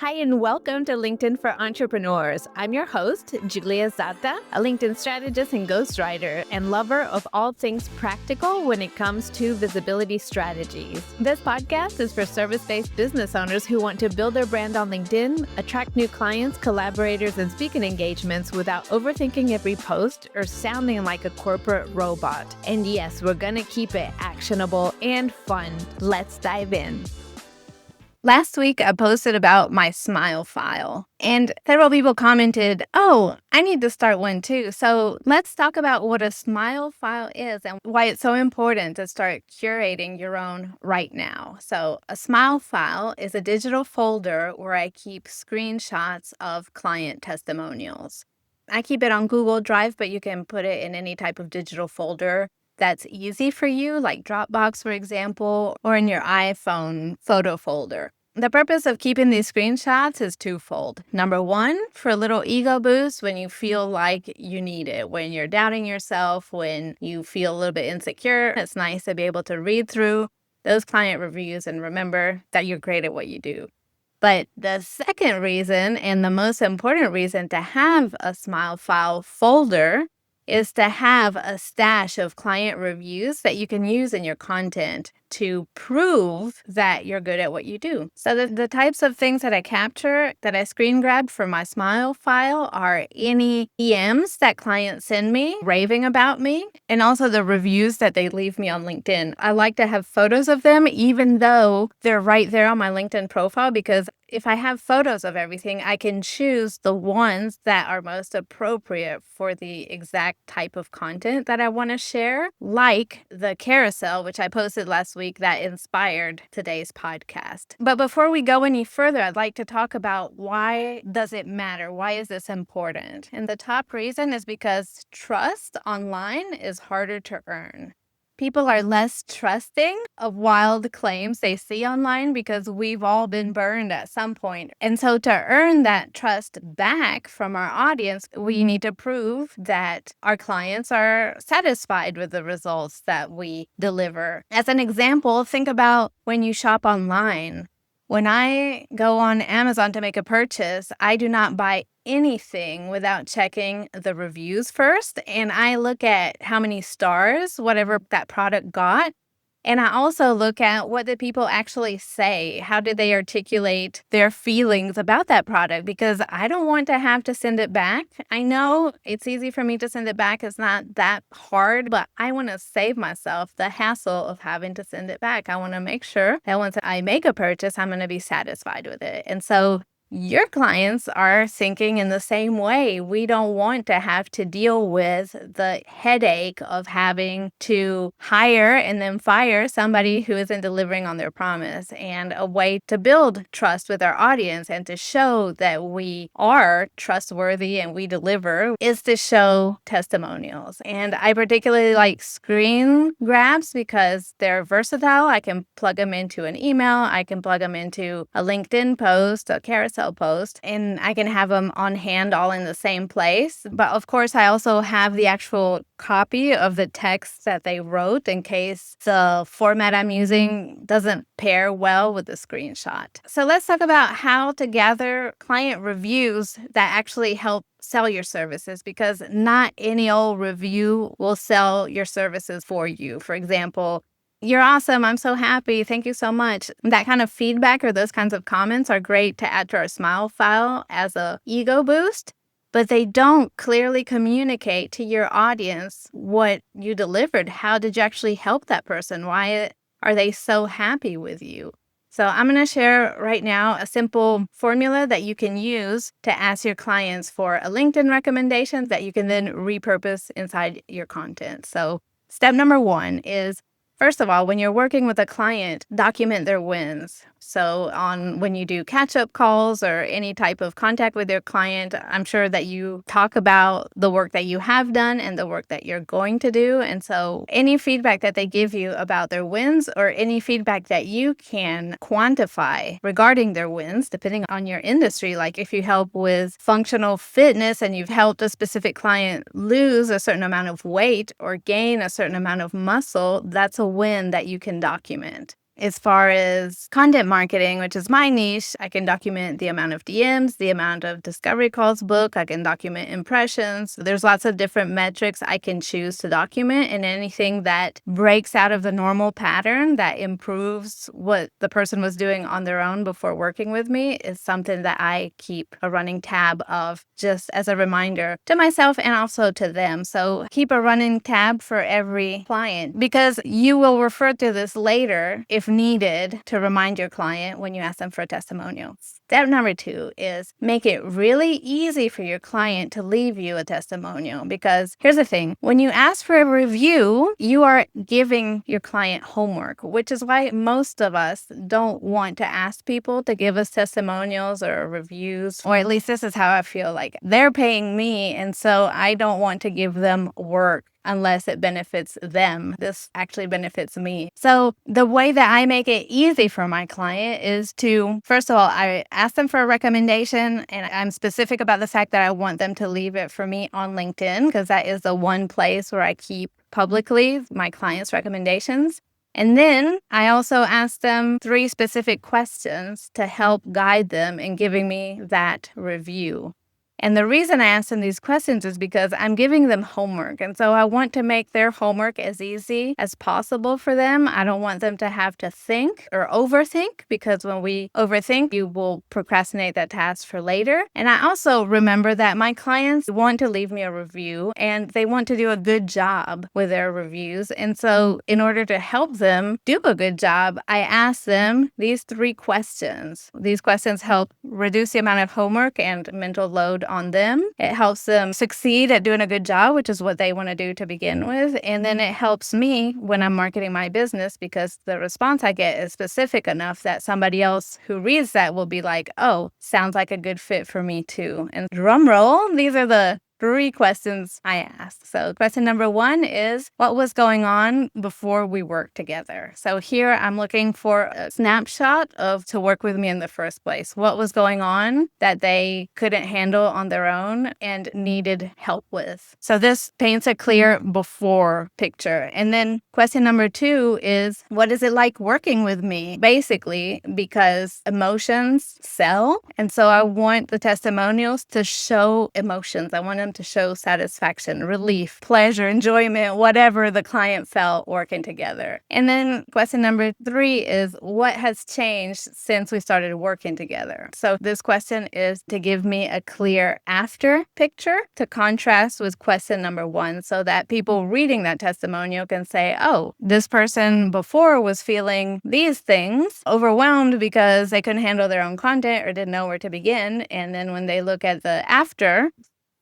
Hi, and welcome to LinkedIn for Entrepreneurs. I'm your host, Julia Zata, a LinkedIn strategist and ghostwriter, and lover of all things practical when it comes to visibility strategies. This podcast is for service-based business owners who want to build their brand on LinkedIn, attract new clients, collaborators, and speaking engagements without overthinking every post or sounding like a corporate robot. And yes, we're going to keep it actionable and fun. Let's dive in. Last week, I posted about my smile file, and several people commented, "Oh, I need to start one too." So let's talk about what a smile file is and why it's so important to start curating your own right now. So a smile file is a digital folder where I keep screenshots of client testimonials. I keep it on Google Drive, but you can put it in any type of digital folder that's easy for you, like Dropbox, for example, or in your iPhone photo folder. The purpose of keeping these screenshots is twofold. Number one, for a little ego boost when you feel like you need it, when you're doubting yourself, when you feel a little bit insecure. It's nice to be able to read through those client reviews and remember that you're great at what you do. But the second reason, and the most important reason to have a smile file folder, is to have a stash of client reviews that you can use in your content to prove that you're good at what you do. So the types of things that I capture, that I screen grab for my smile file, are any DMs that clients send me raving about me, and also the reviews that they leave me on LinkedIn. I like to have photos of them, even though they're right there on my LinkedIn profile, because if I have photos of everything, I can choose the ones that are most appropriate for the exact type of content that I want to share, like the carousel, which I posted last week that inspired today's podcast. But before we go any further, I'd like to talk about why does it matter? Why is this important? And the top reason is because trust online is harder to earn. People are less trusting of wild claims they see online because we've all been burned at some point. And so to earn that trust back from our audience, we need to prove that our clients are satisfied with the results that we deliver. As an example, think about when you shop online. When I go on Amazon to make a purchase, I do not buy anything without checking the reviews first. And I look at how many stars whatever that product got. And I also look at what the people actually say. How did they articulate their feelings about that product? Because I don't want to have to send it back. I know it's easy for me to send it back. It's not that hard, but I want to save myself the hassle of having to send it back. I want to make sure that once I make a purchase, I'm going to be satisfied with it. And so your clients are thinking in the same way. We don't want to have to deal with the headache of having to hire and then fire somebody who isn't delivering on their promise. And a way to build trust with our audience and to show that we are trustworthy and we deliver is to show testimonials. And I particularly like screen grabs because they're versatile. I can plug them into an email. I can plug them into a LinkedIn post, a carousel post, and I can have them on hand all in the same place. But of course, I also have the actual copy of the text that they wrote in case the format I'm using doesn't pair well with the screenshot. So let's talk about how to gather client reviews that actually help sell your services, because not any old review will sell your services for you. For example, "You're awesome. I'm so happy. Thank you so much." That kind of feedback or those kinds of comments are great to add to our smile file as a ego boost, but they don't clearly communicate to your audience what you delivered. How did you actually help that person? Why are they so happy with you? So I'm going to share right now a simple formula that you can use to ask your clients for a LinkedIn recommendation that you can then repurpose inside your content. So step number one is, first of all, when you're working with a client, document their wins. So when you do catch-up calls or any type of contact with your client, I'm sure that you talk about the work that you have done and the work that you're going to do. And so any feedback that they give you about their wins or any feedback that you can quantify regarding their wins, depending on your industry, like if you help with functional fitness and you've helped a specific client lose a certain amount of weight or gain a certain amount of muscle, that's a win that you can document. As far as content marketing, which is my niche, I can document the amount of DMs, the amount of discovery calls booked. I can document impressions. There's lots of different metrics I can choose to document, and anything that breaks out of the normal pattern that improves what the person was doing on their own before working with me is something that I keep a running tab of, just as a reminder to myself and also to them. So keep a running tab for every client, because you will refer to this later if needed to remind your client when you ask them for a testimonial. Step number 2 is make it really easy for your client to leave you a testimonial, because here's the thing. When you ask for a review, you are giving your client homework, which is why most of us don't want to ask people to give us testimonials or reviews, or at least this is how I feel. Like, they're paying me, and so I don't want to give them work unless it benefits them. This actually benefits me. So the way that I make it easy for my client is to, first of all, I ask them for a recommendation, and I'm specific about the fact that I want them to leave it for me on LinkedIn, because that is the one place where I keep publicly my clients' recommendations. And then I also ask them 3 specific questions to help guide them in giving me that review. And the reason I ask them these questions is because I'm giving them homework. And so I want to make their homework as easy as possible for them. I don't want them to have to think or overthink, because when we overthink, you will procrastinate that task for later. And I also remember that my clients want to leave me a review and they want to do a good job with their reviews. And so in order to help them do a good job, I ask them these 3 questions. These questions help reduce the amount of homework and mental load on them. It helps them succeed at doing a good job, which is what they want to do to begin with. And then it helps me when I'm marketing my business, because the response I get is specific enough that somebody else who reads that will be like, oh, sounds like a good fit for me too. And drum roll, these are the 3 questions I asked. So question number 1 is, what was going on before we worked together? So here I'm looking for a snapshot of to work with me in the first place. What was going on that they couldn't handle on their own and needed help with? So this paints a clear before picture. And then question number 2 is, what is it like working with me? Basically, because emotions sell. And so I want the testimonials to show emotions. I want them to show satisfaction, relief, pleasure, enjoyment, whatever the client felt working together. And then question number 3 is, what has changed since we started working together? So this question is to give me a clear after picture to contrast with question number 1, so that people reading that testimonial can say, oh, this person before was feeling these things, overwhelmed because they couldn't handle their own content or didn't know where to begin. And then when they look at the after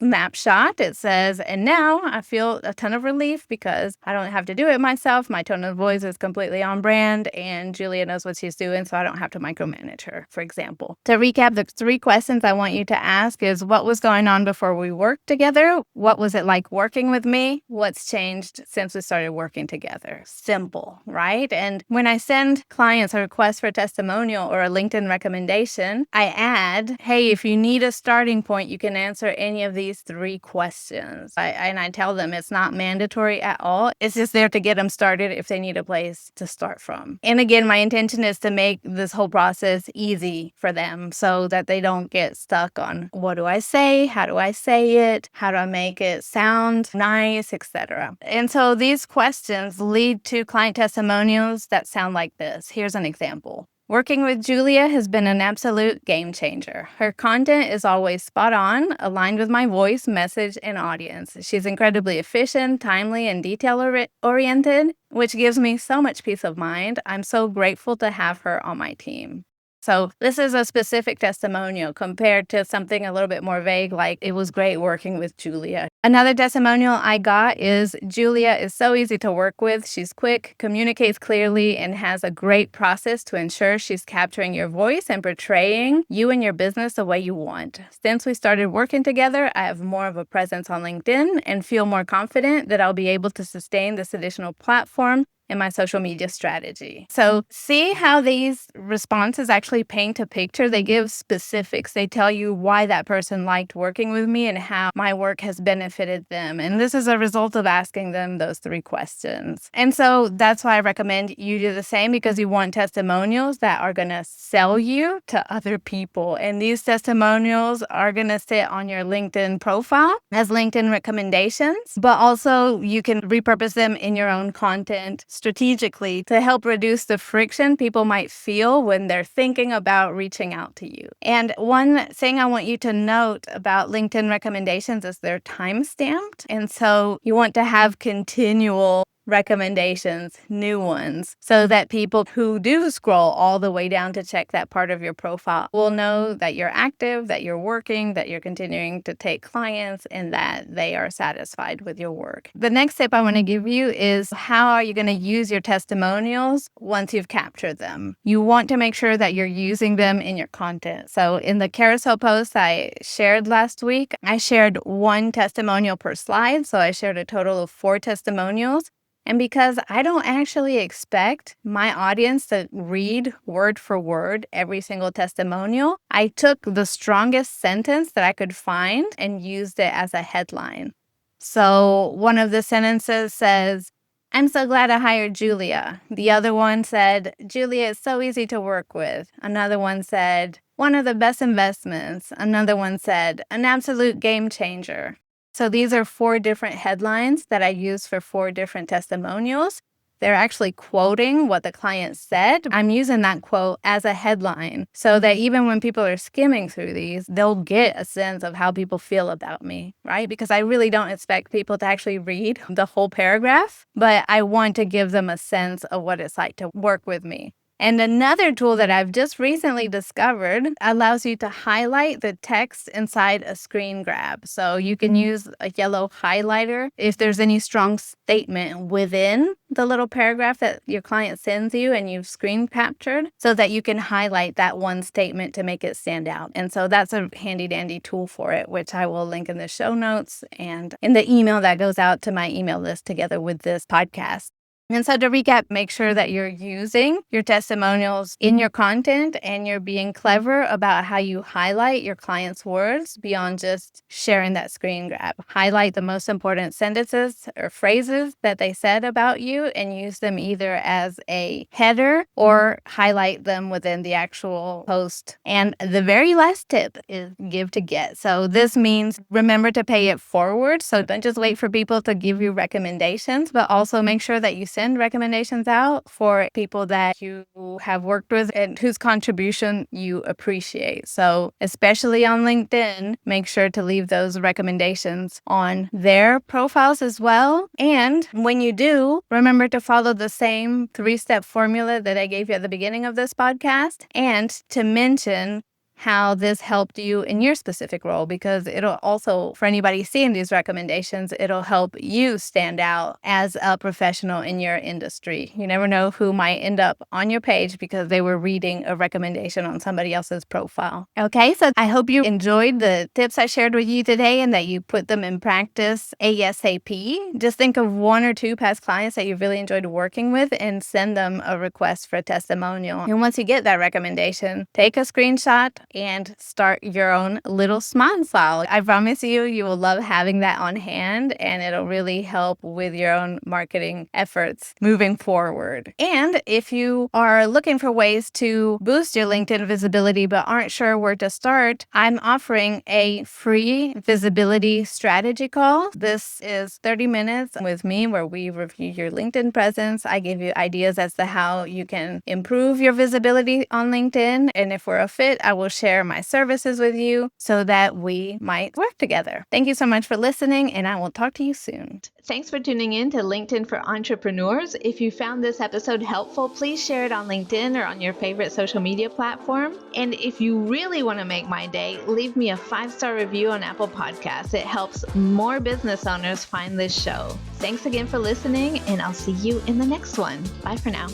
snapshot, it says, and now I feel a ton of relief because I don't have to do it myself. My tone of voice is completely on brand, and Julia knows what she's doing, so I don't have to micromanage her, for example. To recap, the 3 questions I want you to ask is, what was going on before we worked together? What was it like working with me? What's changed since we started working together? Simple, right? And when I send clients a request for a testimonial or a LinkedIn recommendation, I add, hey, if you need a starting point, you can answer any of these 3 questions. I tell them it's not mandatory at all. It's just there to get them started if they need a place to start from. And again, my intention is to make this whole process easy for them so that they don't get stuck on, what do I say? How do I say it? How do I make it sound nice, etc. And so these questions lead to client testimonials that sound like this. Here's an example. Working with Julia has been an absolute game changer. Her content is always spot on, aligned with my voice, message, and audience. She's incredibly efficient, timely, and detail-oriented, which gives me so much peace of mind. I'm so grateful to have her on my team. So this is a specific testimonial compared to something a little bit more vague, like, it was great working with Julia. Another testimonial I got is, Julia is so easy to work with. She's quick, communicates clearly, and has a great process to ensure she's capturing your voice and portraying you and your business the way you want. Since we started working together, I have more of a presence on LinkedIn and feel more confident that I'll be able to sustain this additional platform in my social media strategy. So see how these responses actually paint a picture. They give specifics. They tell you why that person liked working with me and how my work has benefited them. And this is a result of asking them those 3 questions. And so that's why I recommend you do the same, because you want testimonials that are going to sell you to other people. And these testimonials are going to sit on your LinkedIn profile as LinkedIn recommendations, but also you can repurpose them in your own content strategically to help reduce the friction people might feel when they're thinking about reaching out to you. And one thing I want you to note about LinkedIn recommendations is they're time-stamped. And so you want to have continual recommendations, new ones, so that people who do scroll all the way down to check that part of your profile will know that you're active, that you're working, that you're continuing to take clients, and that they are satisfied with your work. The next tip I want to give you is how are you going to use your testimonials once you've captured them? You want to make sure that you're using them in your content. So in the carousel post I shared last week, I shared 1 testimonial per slide. So I shared a total of 4 testimonials. And because I don't actually expect my audience to read word for word every single testimonial, I took the strongest sentence that I could find and used it as a headline. So one of the sentences says, "I'm so glad I hired Julia." The other one said, "Julia is so easy to work with." Another one said, "One of the best investments." Another one said, "An absolute game changer." So these are 4 different headlines that I use for 4 different testimonials. They're actually quoting what the client said. I'm using that quote as a headline so that even when people are skimming through these, they'll get a sense of how people feel about me, right? Because I really don't expect people to actually read the whole paragraph, but I want to give them a sense of what it's like to work with me. And another tool that I've just recently discovered allows you to highlight the text inside a screen grab. So you can use a yellow highlighter if there's any strong statement within the little paragraph that your client sends you and you've screen captured, so that you can highlight that one statement to make it stand out. And so that's a handy dandy tool for it, which I will link in the show notes and in the email that goes out to my email list together with this podcast. And so to recap, make sure that you're using your testimonials in your content and you're being clever about how you highlight your clients' words beyond just sharing that screen grab. Highlight the most important sentences or phrases that they said about you and use them either as a header or highlight them within the actual post. And the very last tip is give to get. So this means remember to pay it forward. So don't just wait for people to give you recommendations, but also make sure that you send recommendations out for people that you have worked with and whose contribution you appreciate. So especially on LinkedIn, make sure to leave those recommendations on their profiles as well. And when you do, remember to follow the same 3-step formula that I gave you at the beginning of this podcast, and to mention how this helped you in your specific role, because it'll also, for anybody seeing these recommendations, it'll help you stand out as a professional in your industry. You never know who might end up on your page because they were reading a recommendation on somebody else's profile. Okay, so I hope you enjoyed the tips I shared with you today and that you put them in practice ASAP. Just think of 1 or 2 past clients that you really enjoyed working with and send them a request for a testimonial. And once you get that recommendation, take a screenshot and start your own little smile file. I promise you, you will love having that on hand, and it'll really help with your own marketing efforts moving forward. And if you are looking for ways to boost your LinkedIn visibility but aren't sure where to start, I'm offering a free visibility strategy call. This is 30 minutes with me where we review your LinkedIn presence. I give you ideas as to how you can improve your visibility on LinkedIn. And if we're a fit, I will share my services with you so that we might work together. Thank you so much for listening, and I will talk to you soon. Thanks for tuning in to LinkedIn for Entrepreneurs. If you found this episode helpful, please share it on LinkedIn or on your favorite social media platform. And if you really want to make my day, leave me a 5-star review on Apple Podcasts. It helps more business owners find this show. Thanks again for listening, and I'll see you in the next one. Bye for now.